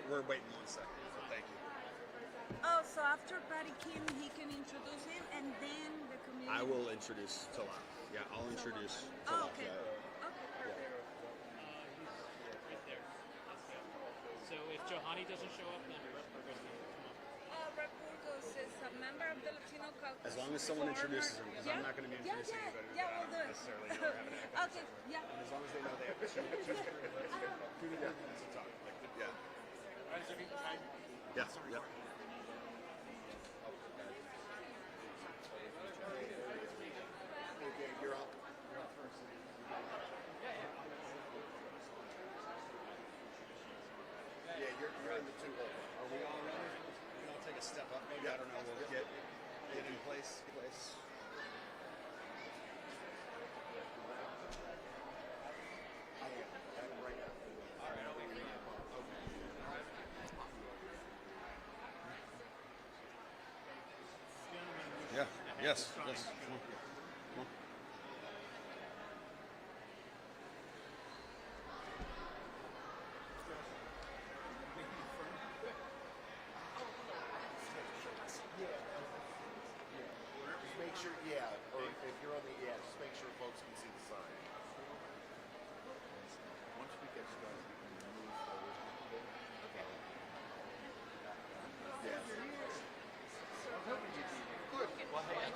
we're waiting 1 second. So thank you. Oh, so after Patty Kim, he can introduce him, and then the community. I will introduce Talal. Yeah, I'll introduce Talal. Oh, okay. Yeah. Okay, perfect. Right there. So if Johanny doesn't show up, then Rep Burgos can come up. Rep Burgos is a member of the Latino caucus. As long as someone introduces him, because I'm not going to be introducing anybody. Yeah, we'll do it. Necessarily know or have an academic Okay, background. yeah. And as long as they know they have to show up. Yeah. Yeah. Yeah. Okay, you're up. You're up first. Yeah, you're in the two hole. Are we all ready? We can all take a step up. Maybe I don't know. We'll get in place. Yeah. Yes. Yes. Come on. Just make sure, or if you're on the, just make sure folks can see the sign. Once we get started, we can move forward. Okay. Yeah. Good. Well, hey,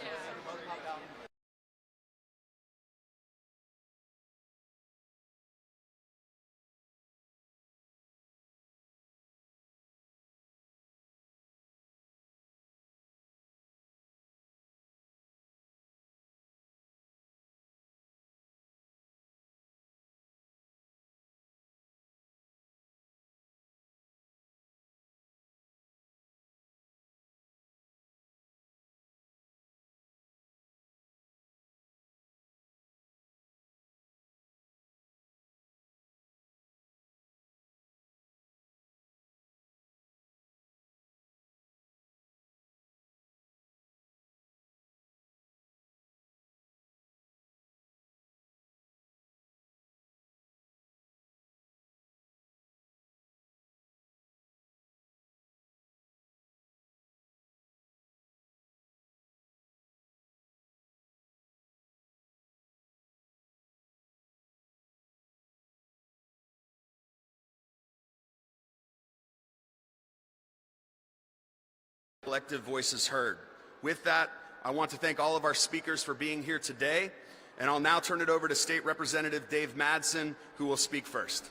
Collective voices heard. With that, I want to thank all of our speakers for being here today, and I'll now turn it over to State Representative Dave Madson, who will speak first.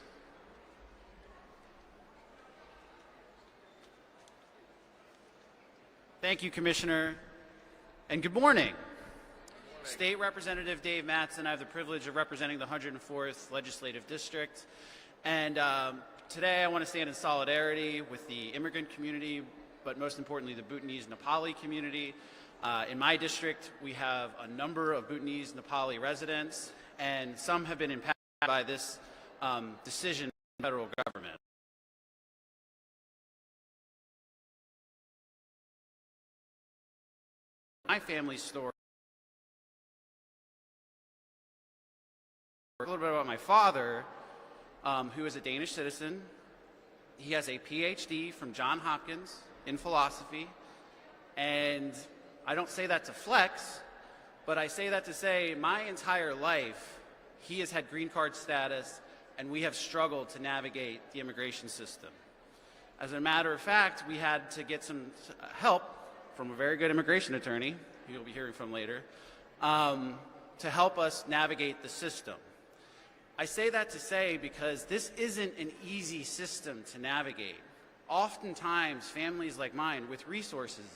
Thank you, Commissioner, and good morning. State Representative Dave Madson. I have the privilege of representing the 104th Legislative District, and today I want to stand in solidarity with the immigrant community, but most importantly, the Bhutanese Nepali community. In my district, we have a number of Bhutanese Nepali residents, and some have been impacted by this decision of the federal government. My family's story, a little bit about my father, who is a Danish citizen. He has a PhD from Johns Hopkins in philosophy, and I don't say that to flex, but I say that to say my entire life he has had green card status, and we have struggled to navigate the immigration system. As a matter of fact, we had to get some help from a very good immigration attorney, who you'll be hearing from later, to help us navigate the system. I say that to say because this isn't an easy system to navigate. Oftentimes, families like mine with resources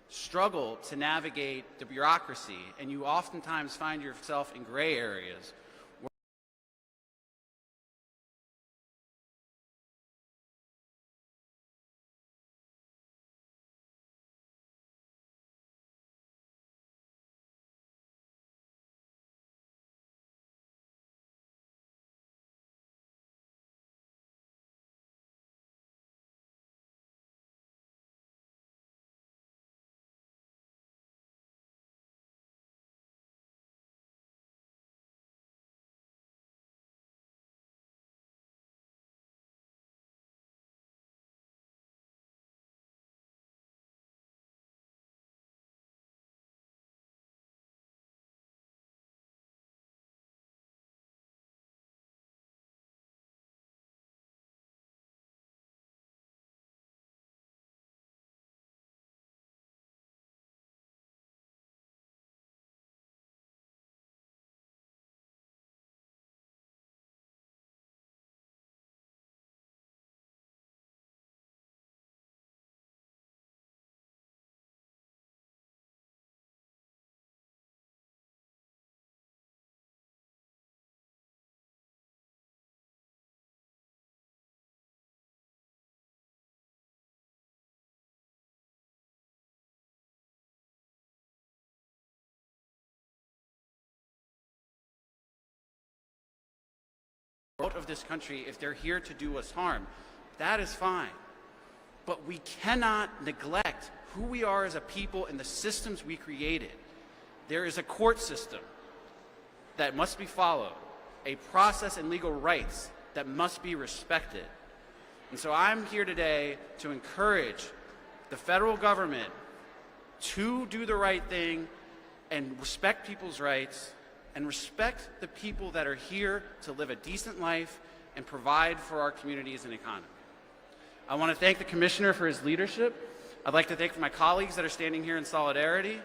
struggle to navigate the bureaucracy, and you oftentimes find yourself in gray areas out of this country if they're here to do us harm. That is fine. But we cannot neglect who we are as a people and the systems we created. There is a court system that must be followed, a process and legal rights that must be respected. And so I'm here today to encourage the federal government to do the right thing and respect people's rights and respect the people that are here to live a decent life and provide for our communities and economy. I want to thank the Commissioner for his leadership. I'd like to thank my colleagues that are standing here in solidarity.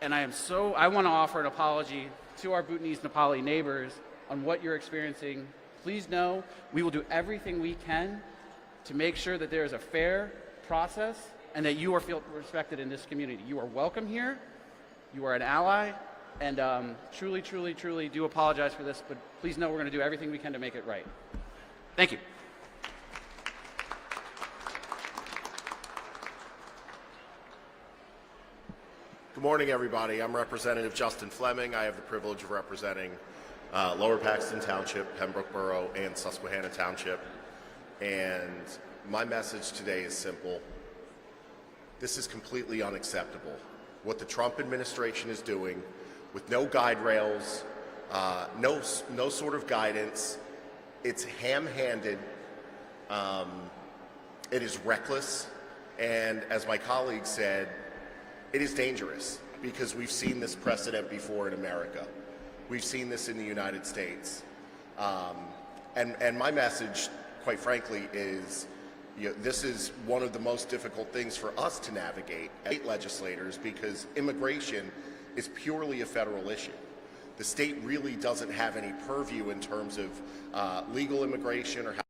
And I want to offer an apology to our Bhutanese Nepali neighbors on what you're experiencing. Please know we will do everything we can to make sure that there is a fair process and that you are feel respected in this community. You are welcome here. You are an ally. And truly, truly, truly do apologize for this, but please know we're going to do everything we can to make it right. Thank you. Good morning, everybody. I'm Representative Justin Fleming. I have the privilege of representing Lower Paxton Township, Pembroke Borough, and Susquehanna Township. And my message today is simple. This is completely unacceptable. What the Trump administration is doing with no guide rails, no sort of guidance, it's ham-handed, it is reckless, and as my colleague said, it is dangerous because we've seen this precedent before in America. We've seen this in the United States. And my message, quite frankly, is this is one of the most difficult things for us to navigate as state legislators because immigration is purely a federal issue. The state really doesn't have any purview in terms of legal immigration or how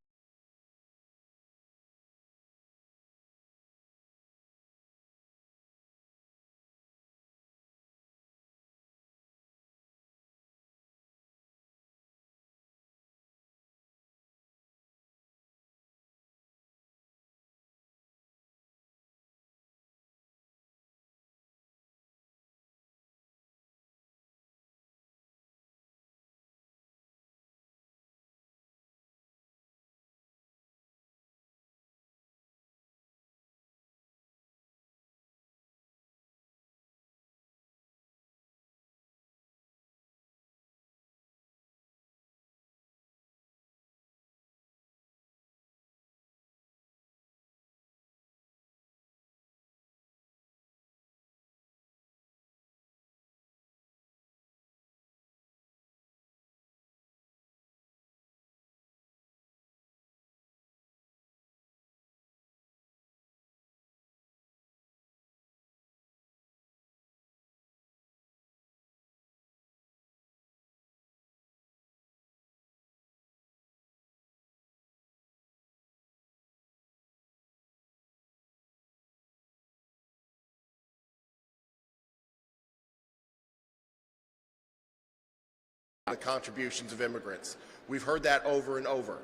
the contributions of immigrants. We've heard that over and over.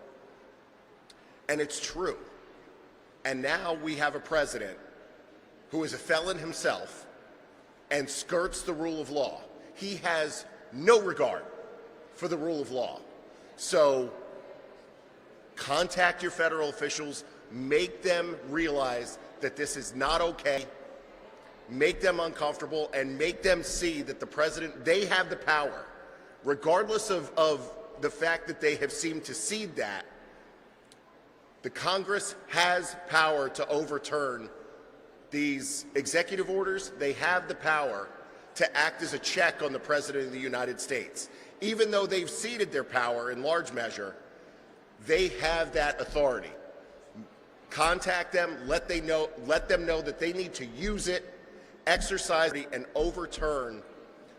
And it's true. And now we have a president who is a felon himself and skirts the rule of law. He has no regard for the rule of law. So contact your federal officials, make them realize that this is not okay, make them uncomfortable, and make them see that the president, they have the power. Regardless of the fact that they have seemed to cede that, the Congress has power to overturn these executive orders. They have the power to act as a check on the President of the United States. Even though they've ceded their power in large measure, they have that authority. Contact them, let them know that they need to use it, exercise it, and overturn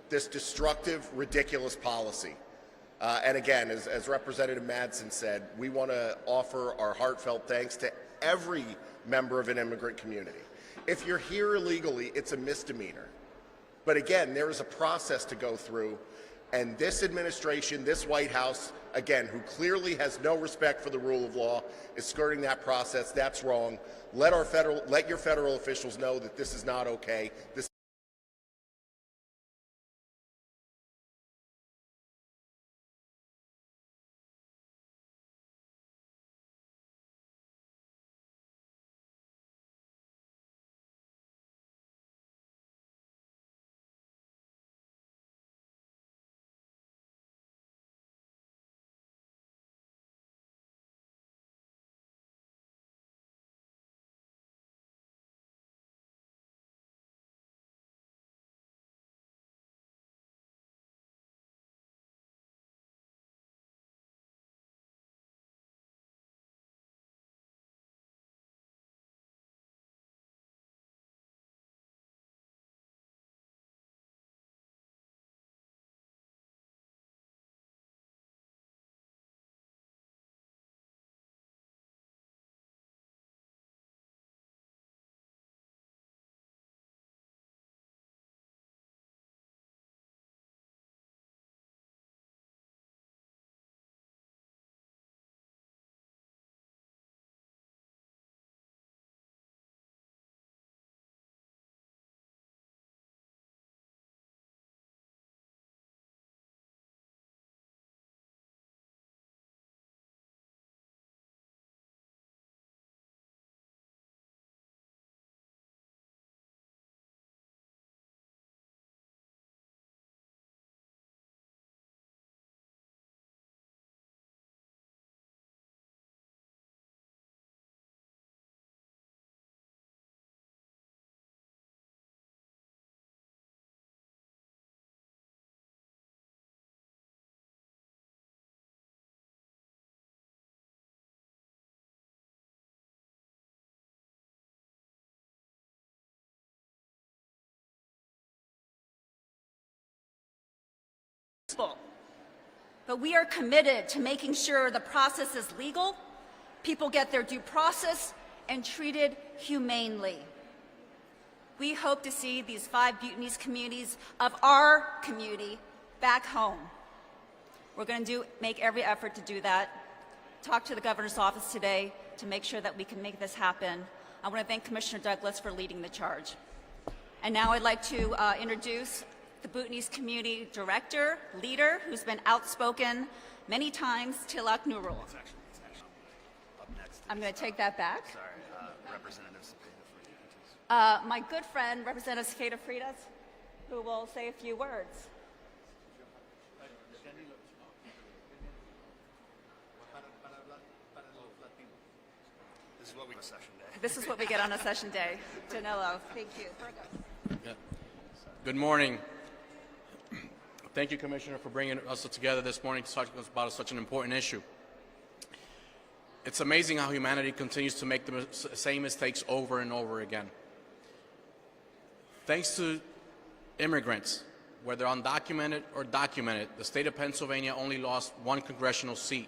this destructive, ridiculous policy. And again, as Representative Madson said, we want to offer our heartfelt thanks to every member of an immigrant community. If you're here illegally, it's a misdemeanor. But again, there is a process to go through, and this administration, this White House, again, who clearly has no respect for the rule of law, is skirting that process. That's wrong. Let your federal officials know that this is not okay. This peaceful. But we are committed to making sure the process is legal, people get their due process, and treated humanely. We hope to see these 5 Bhutanese communities of our community back home. We're going to make every effort to do that. Talk to the governor's office today to make sure that we can make this happen. I want to thank Commissioner Douglas for leading the charge. And now I'd like to introduce the Bhutanese Community Director, leader, who's been outspoken many times, Tilak Nurul. It's actually up next. I'm going to take that back. Sorry, Representative Freyas. My good friend, Representative Freyas, who will say a few words. This is what we do on a session day. This is what we get on a session day. Danilo, thank you. Yeah. Good morning. Thank you, Commissioner, for bringing us together this morning to talk about such an important issue. It's amazing how humanity continues to make the same mistakes over and over again. Thanks to immigrants, whether undocumented or documented, the state of Pennsylvania only lost 1 congressional seat.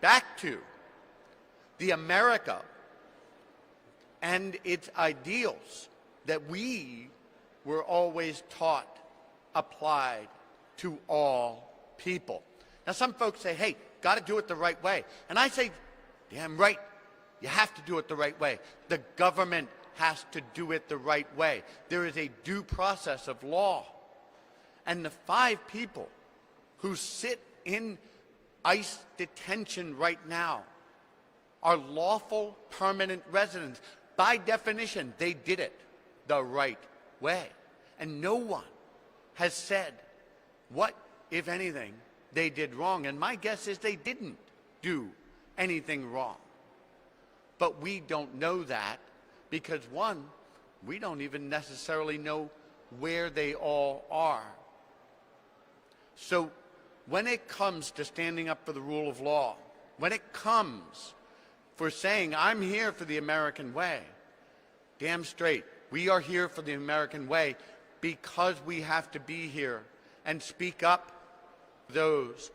Back to the America and its ideals that we were always taught applied to all people. Now, some folks say, hey, got to do it the right way. And I say, damn right, you have to do it the right way. The government has to do it the right way. There is a due process of law. And the 5 people who sit in ICE detention right now are lawful permanent residents. By definition, they did it the right way. And no one has said what, if anything, they did wrong. And my guess is they didn't do anything wrong. But we don't know that because, one, we don't even necessarily know where they all are. So when it comes to standing up for the rule of law, when it comes for saying, I'm here for the American way, damn straight, we are here for the American way because we have to be here and speak up for those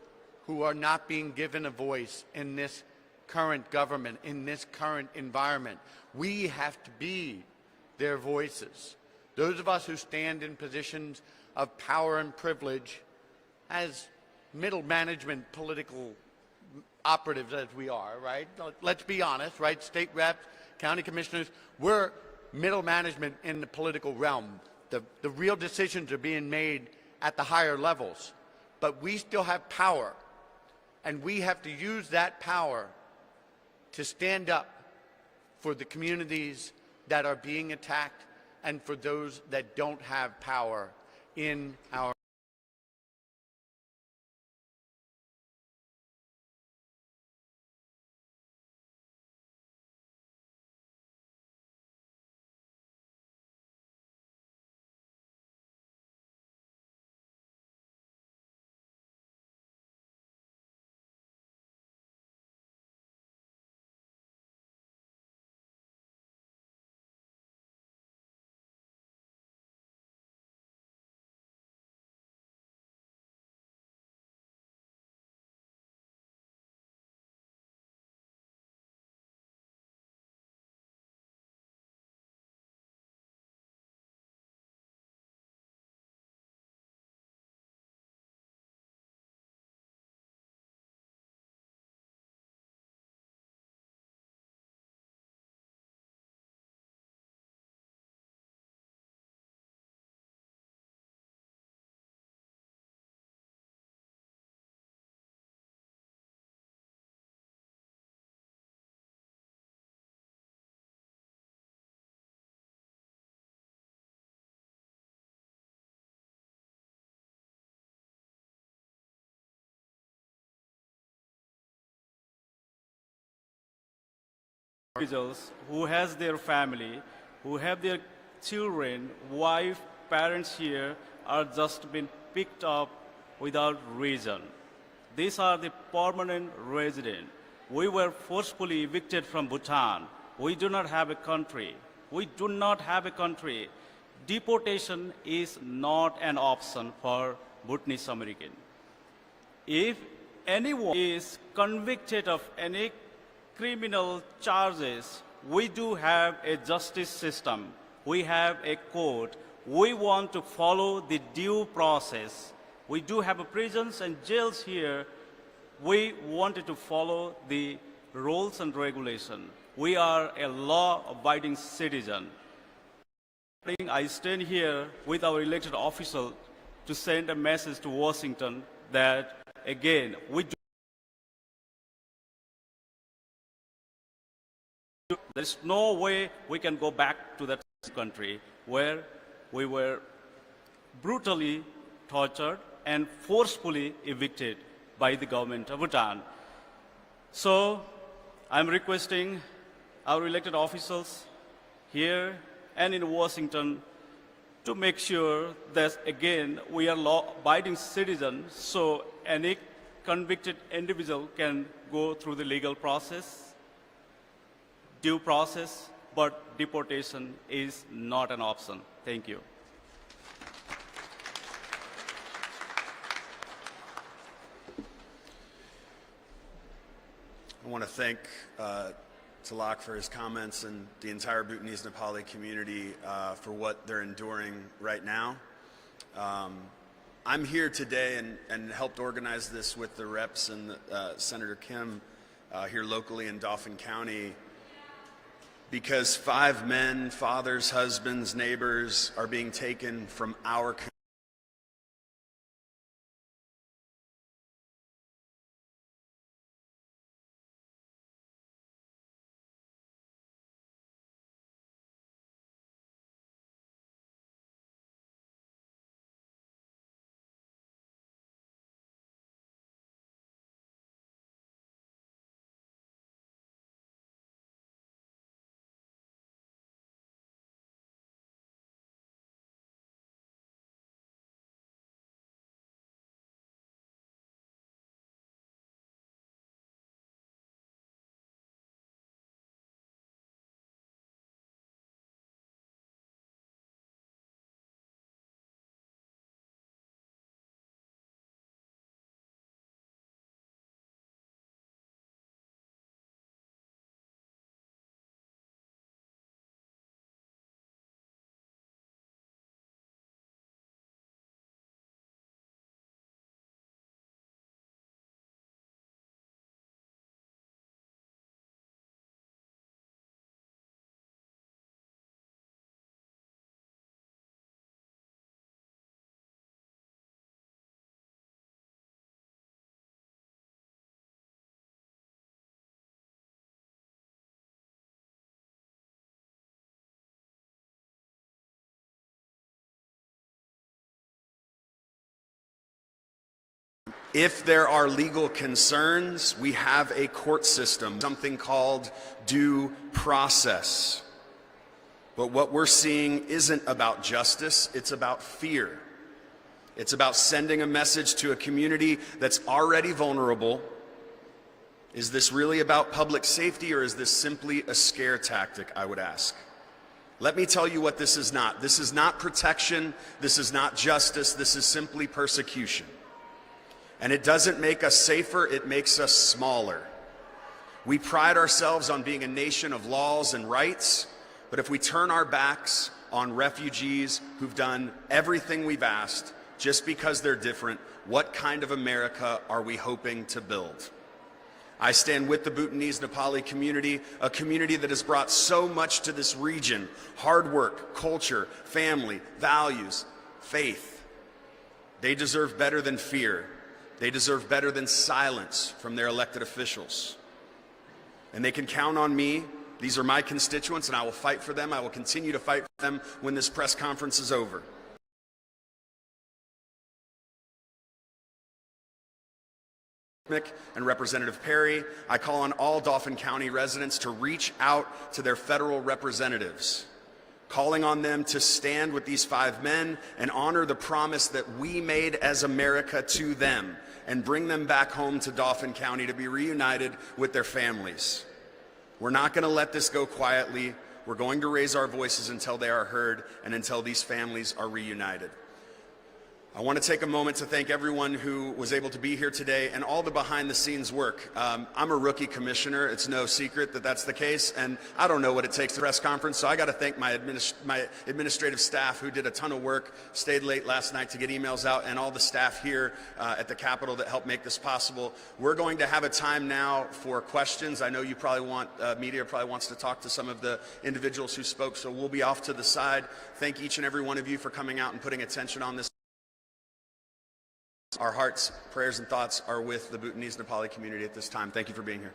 who are not being given a voice in this current government, in this current environment. We have to be their voices. Those of us who stand in positions of power and privilege as middle management political operatives as we are, right? Let's be honest, right? State reps, county commissioners, we're middle management in the political realm. The real decisions are being made at the higher levels, but we still have power, and we have to use that power to stand up for the communities that are being attacked and for those that don't have power in our individuals who has their family, who have their children, wife, parents here are just been picked up without reason. These are the permanent resident. We were forcefully evicted from Bhutan. We do not have a country. We do not have a country. Deportation is not an option for Bhutanese American. If anyone is convicted of any criminal charges, we do have a justice system. We have a court. We want to follow the due process. We do have prisons and jails here. We wanted to follow the rules and regulations. We are a law-abiding citizen. I stand here with our elected official to send a message to Washington that, again, we do. There's no way we can go back to that country where we were brutally tortured and forcefully evicted by the government of Bhutan. So I'm requesting our elected officials here and in Washington to make sure that, again, we are law-abiding citizens, so any convicted individual can go through the legal process, due process, but deportation is not an option. Thank you. I want to thank Talak for his comments and the entire Bhutanese Nepali community for what they're enduring right now. I'm here today and helped organize this with the reps and Senator Kim here locally in Dauphin County because 5 men, fathers, husbands, neighbors are being taken from our community. If there are legal concerns, we have a court system, something called due process. But what we're seeing isn't about justice, it's about fear. It's about sending a message to a community that's already vulnerable. Is this really about public safety, or is this simply a scare tactic, I would ask? Let me tell you what this is not. This is not protection, this is not justice, this is simply persecution. And it doesn't make us safer, it makes us smaller. We pride ourselves on being a nation of laws and rights, but if we turn our backs on refugees who've done everything we've asked just because they're different, what kind of America are we hoping to build? I stand with the Bhutanese Nepali community, a community that has brought so much to this region: hard work, culture, family, values, faith. They deserve better than fear. They deserve better than silence from their elected officials. And they can count on me. These are my constituents, and I will fight for them. I will continue to fight for them when this press conference is over. And Representative Perry, I call on all Dauphin County residents to reach out to their federal representatives, calling on them to stand with these 5 men and honor the promise that we made as America to them, and bring them back home to Dauphin County to be reunited with their families. We're not going to let this go quietly. We're going to raise our voices until they are heard and until these families are reunited. I want to take a moment to thank everyone who was able to be here today and all the behind-the-scenes work. I'm a rookie commissioner. It's no secret that that's the case, and I don't know what it takes to press conference, so I got to thank my administrative staff who did a ton of work, stayed late last night to get emails out, and all the staff here at the Capitol that helped make this possible. We're going to have a time now for questions. I know you probably want, media probably wants to talk to some of the individuals who spoke, so we'll be off to the side. Thank each and every one of you for coming out and putting attention on this. Our hearts, prayers, and thoughts are with the Bhutanese Nepali community at this time. Thank you for being here.